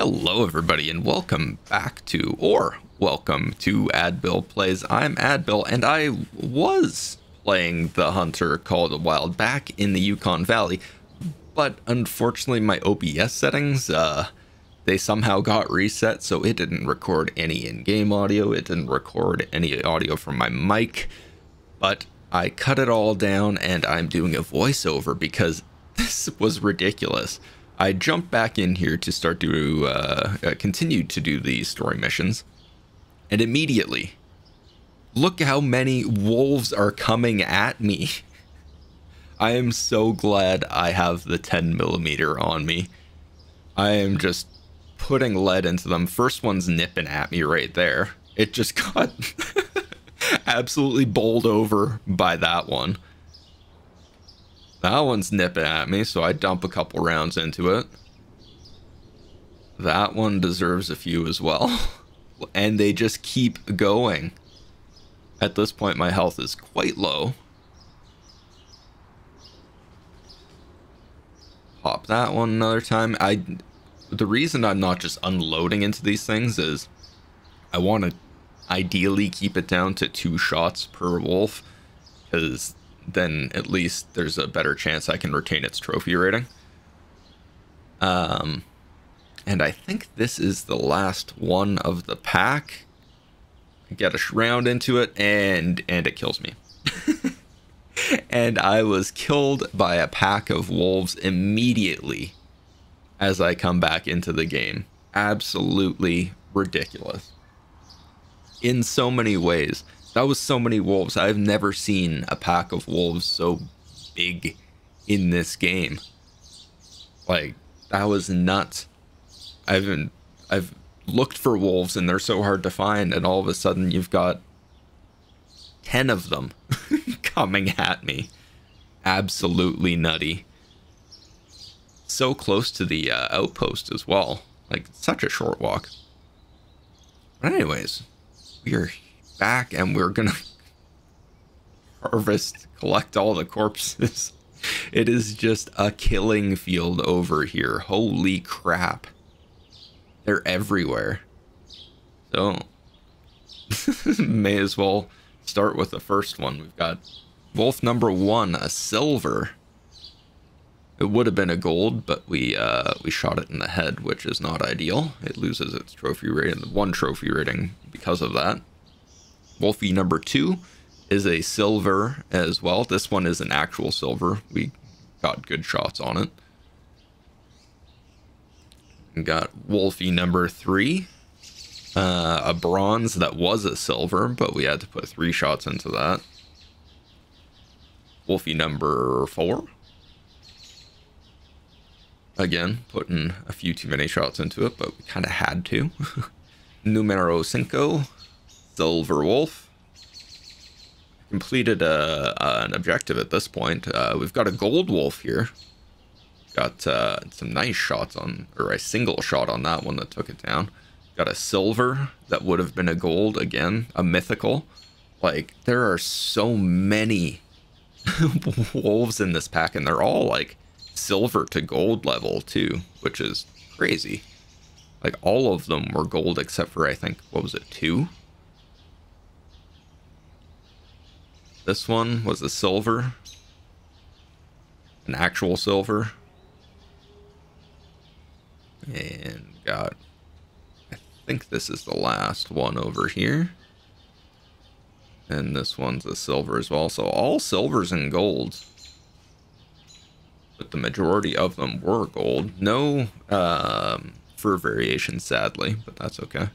Hello everybody and welcome to Adbil Plays. I'm Adbil and I was playing the hunter called Wild back in the Yukon Valley, but unfortunately my OBS settings, they somehow got reset, so it didn't record any in-game audio, it didn't record any audio from my mic, but I cut it all down and I'm doing a voiceover because this was ridiculous. I jumped back in here to start to continue to do the story missions, and immediately, look how many wolves are coming at me. I am so glad I have the 10mm on me. I am just putting lead into them. First one's nipping at me right there. It just got absolutely bowled over by that one. That one's nipping at me, so I dump a couple rounds into it. That one deserves a few as well. And they just keep going. At this point, my health is quite low. Pop that one another time. The reason I'm not just unloading into these things is I want to ideally keep it down to 2 shots per wolf, because then at least there's a better chance I can retain its trophy rating. And I think this is the last one of the pack. I get a round into it and it kills me. And I was killed by a pack of wolves immediately as I come back into the game. Absolutely ridiculous. In so many ways. That was so many wolves. I've never seen a pack of wolves so big in this game. Like, that was nuts. I've looked for wolves and they're so hard to find, and all of a sudden you've got 10 of them coming at me. Absolutely nutty. So close to the outpost as well. Like, such a short walk. But anyways, we are back and we're gonna collect all the corpses. It is just a killing field over here. Holy crap. They're everywhere. So may as well start with the first one. We've got wolf number 1, a silver. It would have been a gold, but we shot it in the head, which is not ideal. It loses its trophy rating, 1 trophy rating because of that. Wolfie number 2 is a silver as well. This one is an actual silver. We got good shots on it. We got Wolfie number 3, a bronze that was a silver, but we had to put 3 shots into that. Wolfie number 4. Again, putting a few too many shots into it, but we kind of had to. Numero 5. Silver wolf. Completed an objective at this point. We've got a gold wolf here. Got some nice shots on, or a single shot on that one that took it down. Got a silver that would have been a gold, again, a mythical. Like, there are so many wolves in this pack, and they're all like silver to gold level too, which is crazy. Like, all of them were gold except for, I think, what was it, 2? This one was a silver, an actual silver, and got, I think this is the last one over here, and this one's a silver as well, so all silvers and golds, but the majority of them were gold. No fur variation, sadly, but that's okay.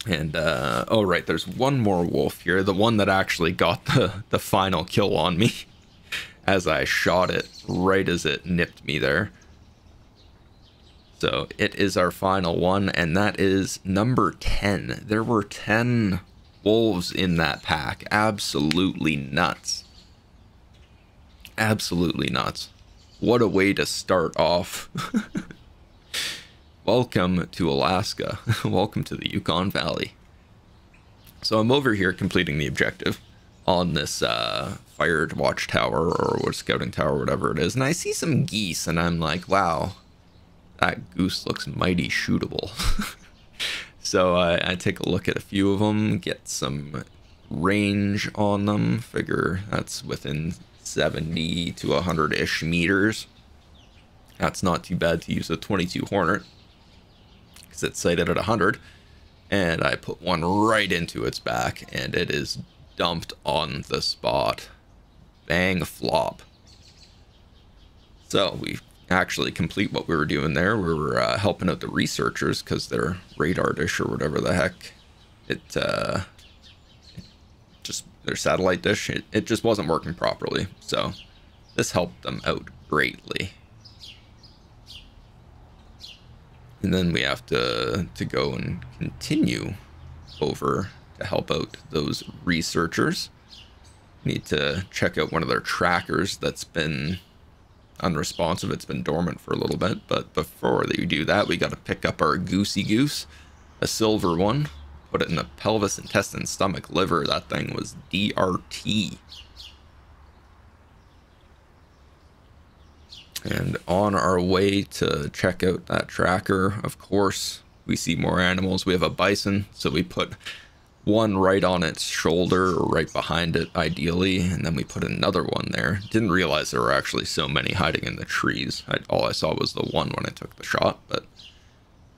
And, oh right, there's one more wolf here, the one that actually got the final kill on me as I shot it right as it nipped me there. So it is our final one, and that is number 10. There were 10 wolves in that pack. Absolutely nuts. Absolutely nuts. What a way to start off. Welcome to Alaska. Welcome to the Yukon Valley. So I'm over here completing the objective on this fired watchtower or scouting tower, whatever it is, and I see some geese, and I'm like, wow, That goose looks mighty shootable. So I take a look at a few of them, get some range on them, figure that's within 70 to 100-ish meters. That's not too bad to use a 22 Hornet, because it's sighted at 100. And I put one right into its back, and it is dumped on the spot. Bang flop. So we actually complete what we were doing there. We were helping out the researchers because their radar dish or whatever the heck, just their satellite dish, it just wasn't working properly. So this helped them out greatly. And then we have to go and continue over to help out those researchers. We need to check out one of their trackers that's been unresponsive. It's been dormant for a little bit, but before we do that, we got to pick up our goosey goose, a silver one, put it in the pelvis, intestine, stomach, liver. That thing was DRT. And on our way to check out that tracker, of course, we see more animals. We have a bison, so we put one right on its shoulder or right behind it, ideally, and then we put another one there. Didn't realize there were actually so many hiding in the trees. All I saw was the one when I took the shot, but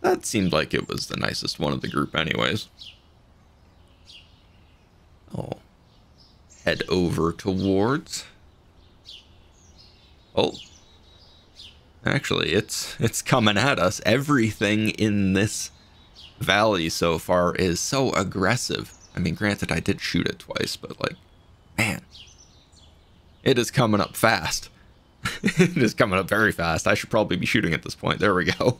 that seemed like it was the nicest one of the group anyways. I'll head over towards... Oh. Actually, it's coming at us. Everything in this valley so far is so aggressive. I mean, granted, I did shoot it twice, but like, man, it is coming up fast. It is coming up very fast. I should probably be shooting at this point. There we go.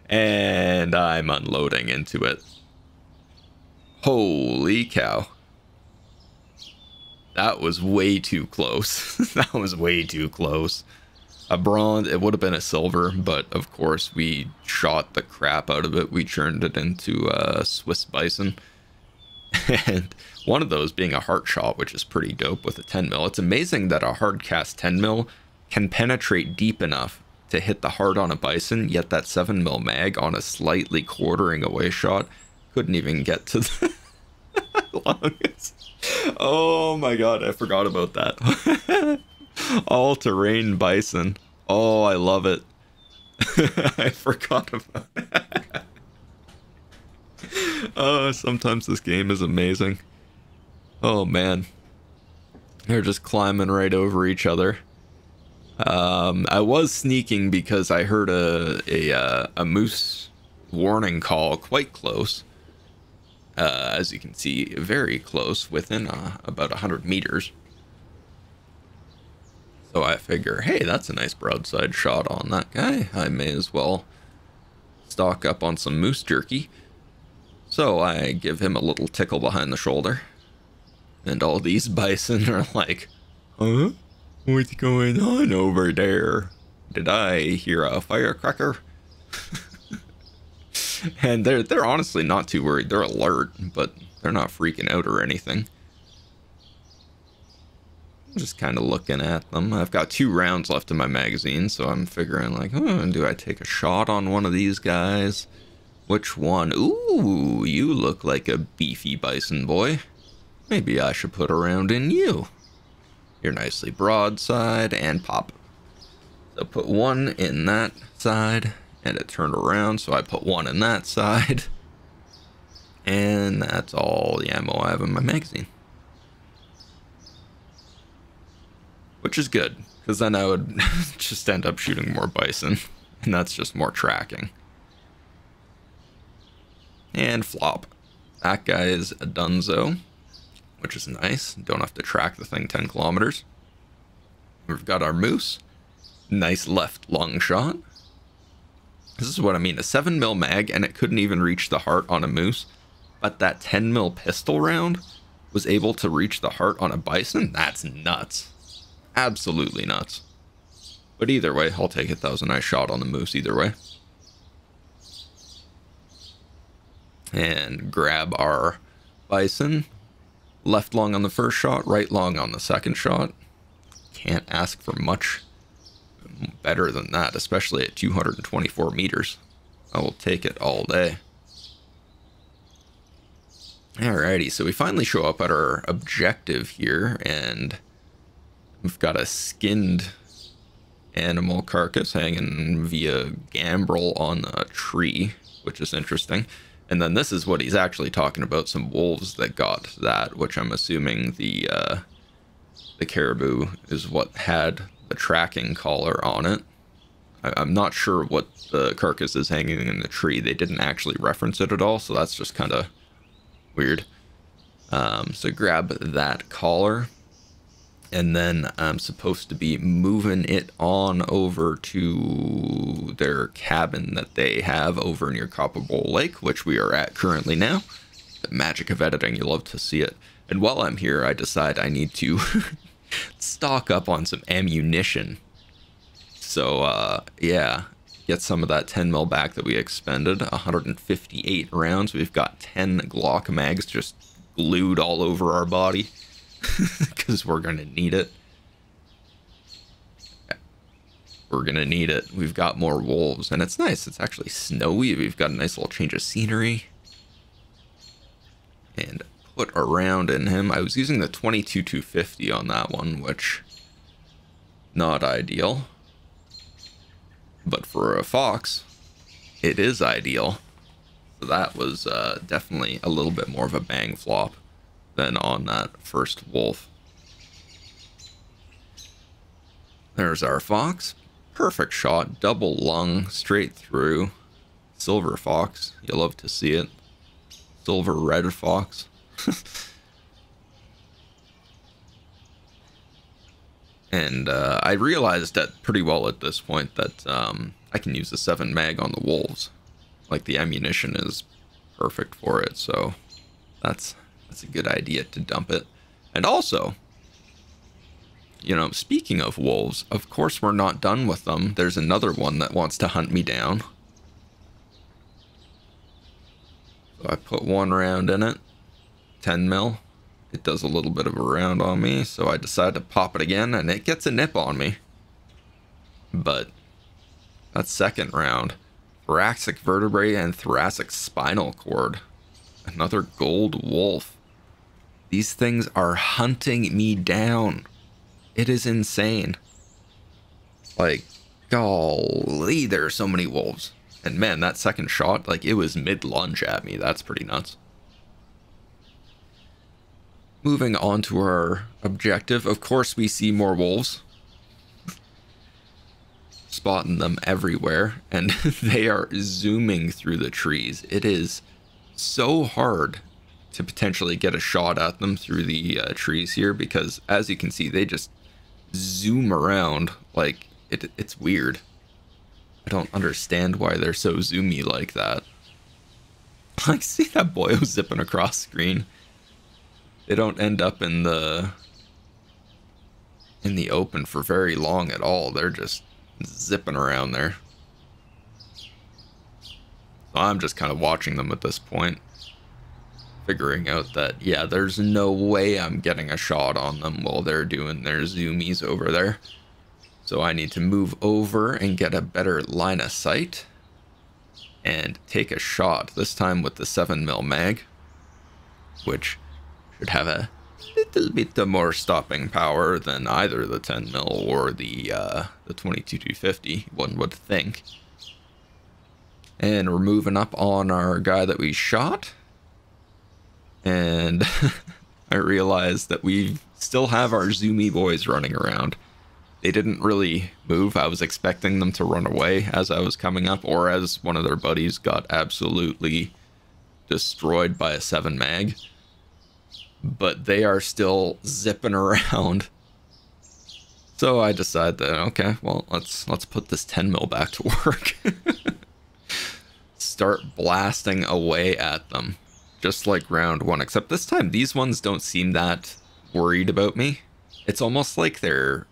And I'm unloading into it. Holy cow. That was way too close. That was way too close. A bronze, it would have been a silver, but of course we shot the crap out of it. We turned it into a Swiss bison. And one of those being a heart shot, which is pretty dope with a 10 mil. It's amazing that a hard cast 10 mil can penetrate deep enough to hit the heart on a bison, yet that 7 mil mag on a slightly quartering away shot couldn't even get to the longest. Oh my god, I forgot about that. All-terrain bison. Oh, I love it. I forgot about that. Oh, sometimes this game is amazing. Oh man, they're just climbing right over each other. I was sneaking because I heard a moose warning call quite close. As you can see, very close, within about 100 meters. So I figure, hey, that's a nice broadside shot on that guy. I may as well stock up on some moose jerky. So I give him a little tickle behind the shoulder. And all these bison are like, huh? What's going on over there? Did I hear a firecracker? And they're honestly not too worried. They're alert, but they're not freaking out or anything. I'm just kind of looking at them. I've got 2 rounds left in my magazine, so I'm figuring like, oh, do I take a shot on one of these guys? Which one? Ooh, you look like a beefy bison boy. Maybe I should put a round in you. You're nicely broadside and pop. So put one in that side, and it turned around, so I put one in that side. And that's all the ammo I have in my magazine. Which is good, because then I would just end up shooting more bison, and that's just more tracking. And flop. That guy is a dunzo, which is nice. Don't have to track the thing 10 kilometers. We've got our moose. Nice left lung shot. This is what I mean, a 7 mil mag, and it couldn't even reach the heart on a moose, but that 10 mil pistol round was able to reach the heart on a bison? That's nuts. Absolutely nuts. But either way, I'll take it. That was a nice shot on the moose either way. And grab our bison. Left lung on the first shot, right lung on the second shot. Can't ask for much better than that, especially at 224 meters. I will take it all day. Alrighty, so we finally show up at our objective here, and we've got a skinned animal carcass hanging via gambrel on a tree, which is interesting. And then this is what he's actually talking about, some wolves that got that, which I'm assuming the caribou is what had the tracking collar on it. I'm not sure what the carcass is hanging in the tree. They didn't actually reference it at all, so that's just kind of weird. So grab that collar, and then I'm supposed to be moving it on over to their cabin that they have over near Copper Bowl Lake, which we are at currently now. The magic of editing, you love to see it. And while I'm here, I decide I need to stock up on some ammunition. So, yeah, get some of that 10 mil back that we expended. 158 rounds. We've got 10 Glock mags just glued all over our body because we're going to need it. We're going to need it. We've got more wolves, and it's nice. It's actually snowy. We've got a nice little change of scenery. And put a round in him. I was using the 22-250 on that one, which not ideal. But for a fox, it is ideal. So that was definitely a little bit more of a bang flop than on that first wolf. There's our fox. Perfect shot, double lung, straight through. Silver fox, you love to see it. Silver red fox. And I realized that pretty well at this point that I can use the 7 mag on the wolves. Like, the ammunition is perfect for it, so that's a good idea to dump it. And also, you know, speaking of wolves, of course we're not done with them. There's another one that wants to hunt me down. So I put 1 round in it, 10 mil. It does a little bit of a round on me, so I decide to pop it again, and it gets a nip on me. But that second round, thoracic vertebrae and thoracic spinal cord. Another gold wolf. These things are hunting me down. It is insane. Like, golly, there are so many wolves. And man, that second shot, like, it was mid-lunge at me. That's pretty nuts. Moving on to our objective. Of course, we see more wolves. Spotting them everywhere. And they are zooming through the trees. It is so hard to potentially get a shot at them through the trees here. Because, as you can see, they just zoom around. Like, it's weird. I don't understand why they're so zoomy like that. Like, see that boyo zipping across screen? They don't end up in the open for very long at all. They're just zipping around there. So I'm just kind of watching them at this point, figuring out that, yeah, there's no way I'm getting a shot on them while they're doing their zoomies over there. So I need to move over and get a better line of sight and take a shot, this time with the 7 mil mag, which should have a little bit more stopping power than either the 10 mil or the 22-250, one would think. And we're moving up on our guy that we shot. And I realized that we still have our zoomy boys running around. They didn't really move. I was expecting them to run away as I was coming up, or as one of their buddies got absolutely destroyed by a 7 mag. But they are still zipping around. So I decided that, okay, well, let's put this 10 mil back to work. Start blasting away at them, just like round 1, except this time these ones don't seem that worried about me. It's almost like they're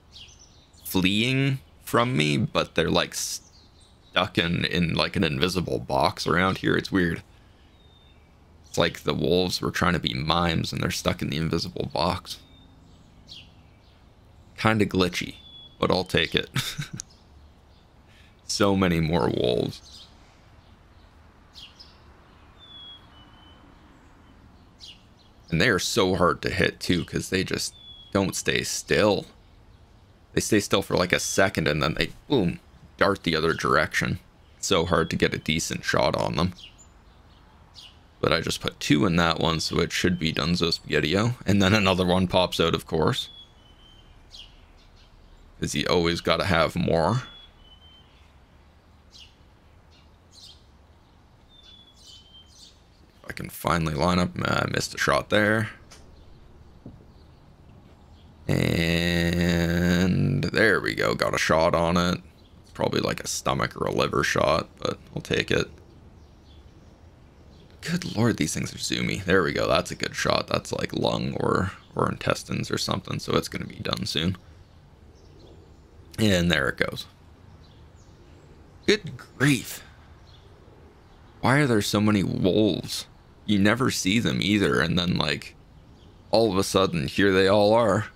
fleeing from me, but they're like stuck in like an invisible box around here. It's weird. It's like the wolves were trying to be mimes and they're stuck in the invisible box. Kind of glitchy, but I'll take it. So many more wolves. And they are so hard to hit too, because they just don't stay still. They stay still for like a second and then they, boom, dart the other direction. So hard to get a decent shot on them. But I just put 2 in that one, so it should be Dunzo Spaghettio. And then another one pops out, of course. Because you always got to have more. I can finally line up. I missed a shot there. And there we go. Got a shot on it. It's probably like a stomach or a liver shot, but I'll take it. Good lord, these things are zoomy. There we go. That's a good shot. That's like lung or intestines or something, so it's going to be done soon. And there it goes. Good grief. Why are there so many wolves? You never see them either, and then like all of a sudden here they all are.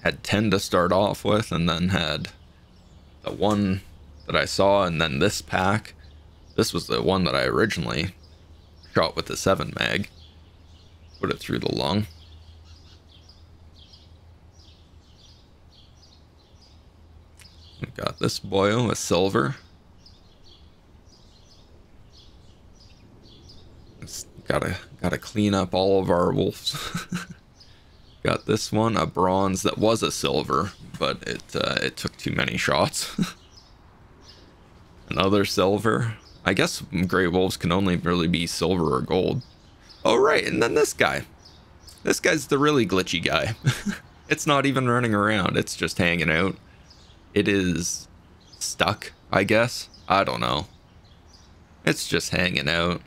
Had 10 to start off with, and then had the one that I saw, and then this pack. This was the one that I originally shot with the 7 mag. Put it through the lung. We got this boyo, a silver. It's gotta clean up all of our wolves. Got this one, a bronze that was a silver, but it took too many shots. Another silver. I guess gray wolves can only really be silver or gold. Oh right, and then this guy. This guy's the really glitchy guy. It's not even running around, it's just hanging out. It is stuck, I guess. I don't know. It's just hanging out.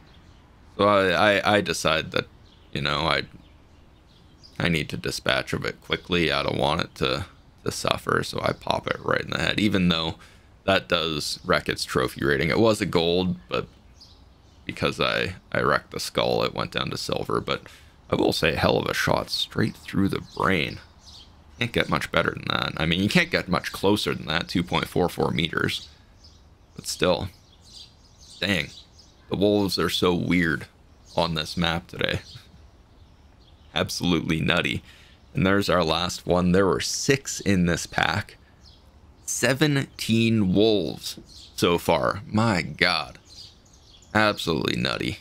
So I decide that, you know, I need to dispatch of it quickly. I don't want it to suffer, so I pop it right in the head, even though that does wreck its trophy rating. It was a gold, but because I wrecked the skull, it went down to silver. But I will say, hell of a shot straight through the brain. Can't get much better than that. I mean, you can't get much closer than that, 2.44 meters. But still, dang. The wolves are so weird on this map today. Absolutely nutty. And there's our last one. There were 6 in this pack. 17 wolves so far. My god. Absolutely nutty.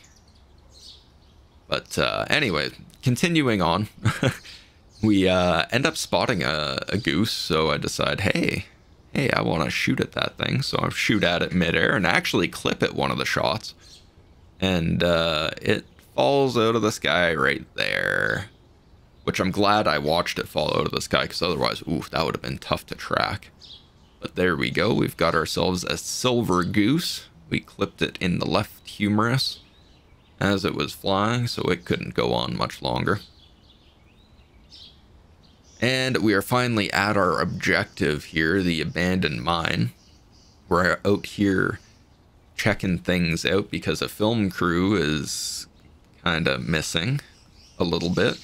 But anyway, continuing on. We end up spotting a goose, so I decide, hey, I want to shoot at that thing. So I shoot at it midair and actually clip at one of the shots. And it falls out of the sky right there. Which I'm glad I watched it fall out of the sky, because otherwise, oof, that would have been tough to track. But there we go. We've got ourselves a silver goose. We clipped it in the left humerus as it was flying, so it couldn't go on much longer. And we are finally at our objective here, the abandoned mine. We're out here checking things out because a film crew is kind of missing a little bit.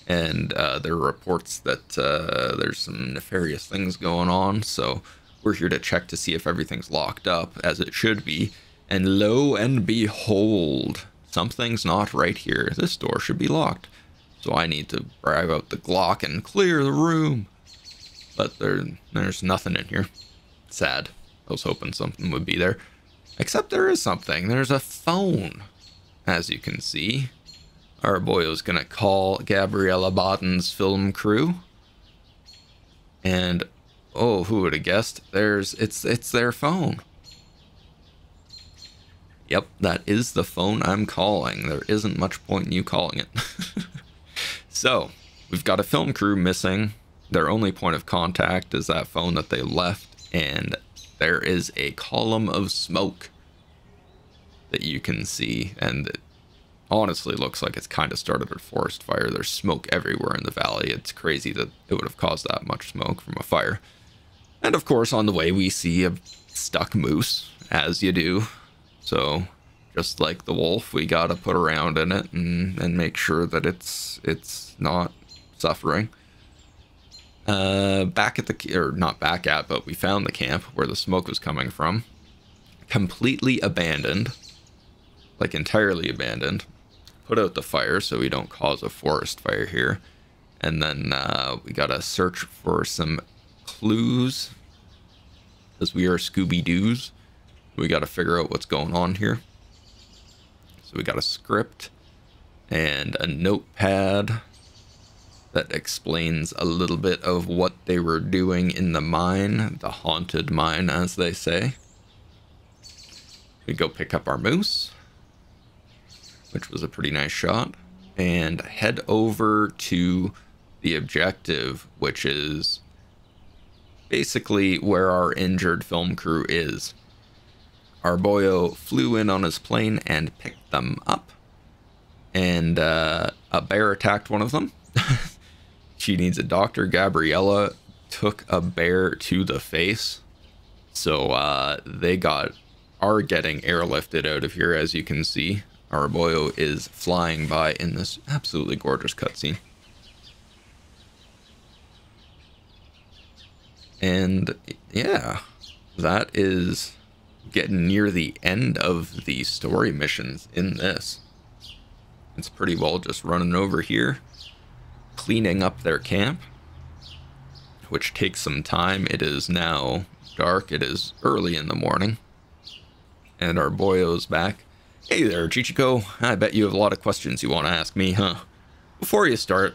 And there are reports that there's some nefarious things going on, so we're here to check to see if everything's locked up, as it should be. And lo and behold, something's not right here. This door should be locked. So I need to grab out the Glock and clear the room. But there's nothing in here. Sad. I was hoping something would be there. Except there is something. There's a phone, as you can see. Our boyo's gonna call Gabriella Bodden's film crew. And oh, who would have guessed? It's their phone. Yep, that is the phone I'm calling. There isn't much point in you calling it. So, we've got a film crew missing. Their only point of contact is that phone that they left, and there is a column of smoke that you can see, and it honestly looks like it's kind of started a forest fire. There's smoke everywhere in the valley. It's crazy that it would have caused that much smoke from a fire. And of course, on the way, we see a stuck moose, as you do. So, just like the wolf, we gotta put around in it and make sure that it's not suffering. Back at the, or not back at, but we found the camp where the smoke was coming from. Completely abandoned. Like entirely abandoned. Put out the fire so we don't cause a forest fire here. And then we gotta search for some clues. Because we are Scooby-Doos. We gotta figure out what's going on here. So we got a script and a notepad that explains a little bit of what they were doing in the mine, the haunted mine, as they say. We go pick up our moose, which was a pretty nice shot, and head over to the objective, which is basically where our injured film crew is. Our boyo flew in on his plane and picked them up, and a bear attacked one of them. She needs a doctor. Gabriella took a bear to the face, so they are getting airlifted out of here. As you can see, our boyo is flying by in this absolutely gorgeous cutscene. And yeah, that is getting near the end of the story missions in this. It's pretty well just running over here, cleaning up their camp, which takes some time. It is now dark. It is early in the morning. And our boyo's back. Hey there, Chichiko. I bet you have a lot of questions you want to ask me, huh? Before you start,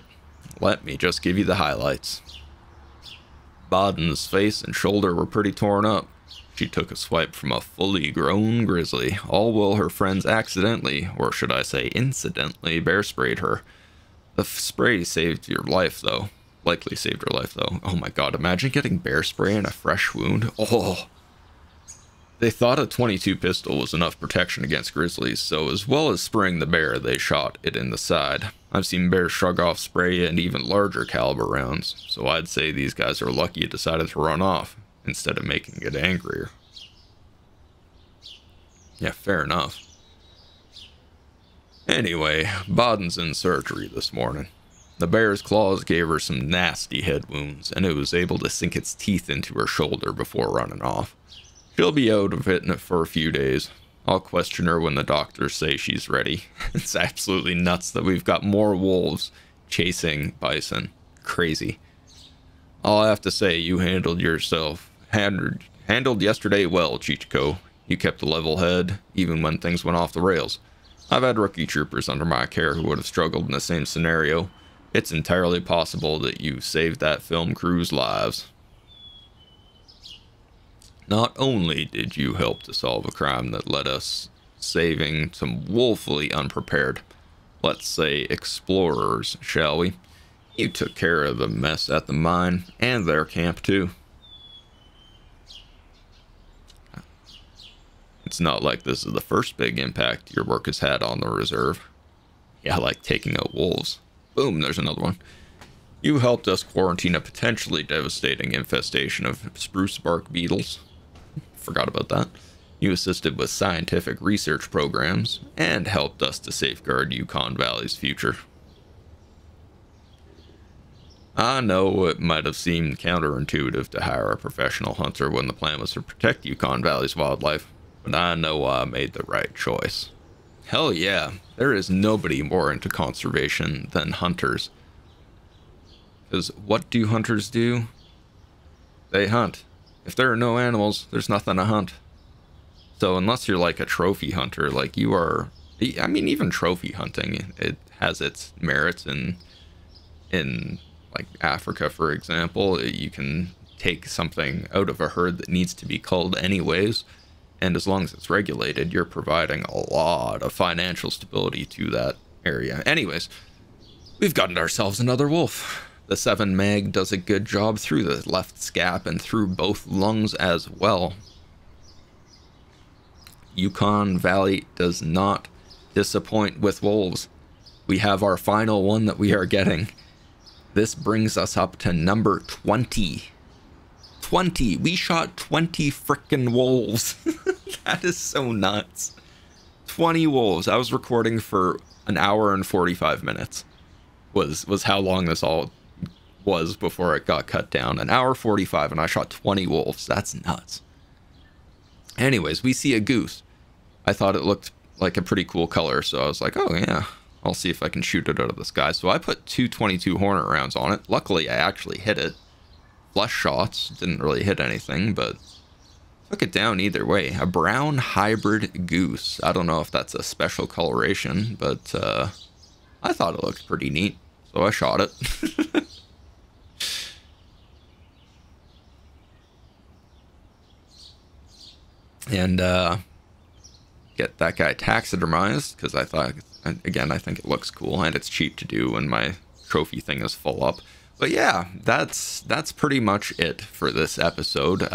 let me just give you the highlights. Baden's face and shoulder were pretty torn up. She took a swipe from a fully grown grizzly, all while her friends accidentally, or should I say incidentally, bear sprayed her. The spray saved your life, though. Likely saved her life, though. Oh my god, imagine getting bear spray in a fresh wound. Oh. They thought a .22 pistol was enough protection against grizzlies, so as well as spraying the bear, they shot it in the side. I've seen bears shrug off spray and even larger caliber rounds, so I'd say these guys are lucky it decided to run off, instead of making it angrier. Yeah, fair enough. Anyway, Baden's in surgery this morning. The bear's claws gave her some nasty head wounds, and it was able to sink its teeth into her shoulder before running off. She'll be out of it for a few days. I'll question her when the doctors say she's ready. It's absolutely nuts that we've got more wolves chasing bison. Crazy. All I have to say, you handled yesterday well, Chichiko. You kept a level head, even when things went off the rails. I've had rookie troopers under my care who would have struggled in the same scenario. It's entirely possible that you saved that film crew's lives. Not only did you help to solve a crime that led us saving some woefully unprepared, let's say explorers, shall we? You took care of the mess at the mine, and their camp too. It's not like this is the first big impact your work has had on the reserve. Yeah, like taking out wolves. Boom, there's another one. You helped us quarantine a potentially devastating infestation of spruce bark beetles. Forgot about that. You assisted with scientific research programs and helped us to safeguard Yukon Valley's future. I know it might have seemed counterintuitive to hire a professional hunter when the plan was to protect Yukon Valley's wildlife, but I know I made the right choice. Hell yeah, there is nobody more into conservation than hunters. Because what do hunters do? They hunt. If there are no animals, there's nothing to hunt. So unless you're like a trophy hunter, like you are, I mean, even trophy hunting, it has its merits in like Africa, for example. You can take something out of a herd that needs to be culled anyways, and as long as it's regulated, you're providing a lot of financial stability to that area. Anyways, we've gotten ourselves another wolf. The 7 mag does a good job through the left scap and through both lungs as well. Yukon Valley does not disappoint with wolves. We have our final one that we are getting. This brings us up to number 20. 20. We shot 20 frickin' wolves. That is so nuts. 20 wolves. I was recording for an hour and 45 minutes. Was how long this all was before it got cut down. An hour 45, and I shot 20 wolves. That's nuts. Anyways, we see a goose. I thought it looked like a pretty cool color, so I was like, oh yeah, I'll see if I can shoot it out of the sky. So I put 222 Hornet rounds on it. Luckily, I actually hit it. Flush shots, didn't really hit anything, but took it down either way. A brown hybrid goose. I don't know if that's a special coloration, but I thought it looked pretty neat, so I shot it. And get that guy taxidermized, because I thought, again, I think it looks cool, and it's cheap to do when my trophy thing is full up. But yeah, that's pretty much it for this episode.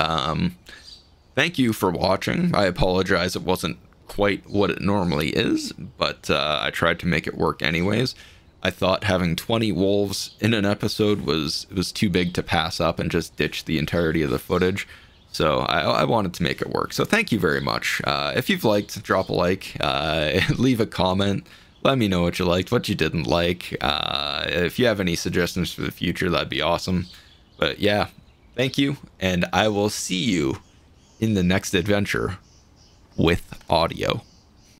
Thank you for watching. I apologize it wasn't quite what it normally is, but I tried to make it work anyways. I thought having 20 wolves in an episode was too big to pass up and just ditch the entirety of the footage. So I wanted to make it work. So thank you very much. If you've liked, drop a like, leave a comment. Let me know what you liked, what you didn't like. If you have any suggestions for the future, that'd be awesome. But yeah, thank you, and I will see you in the next adventure with audio.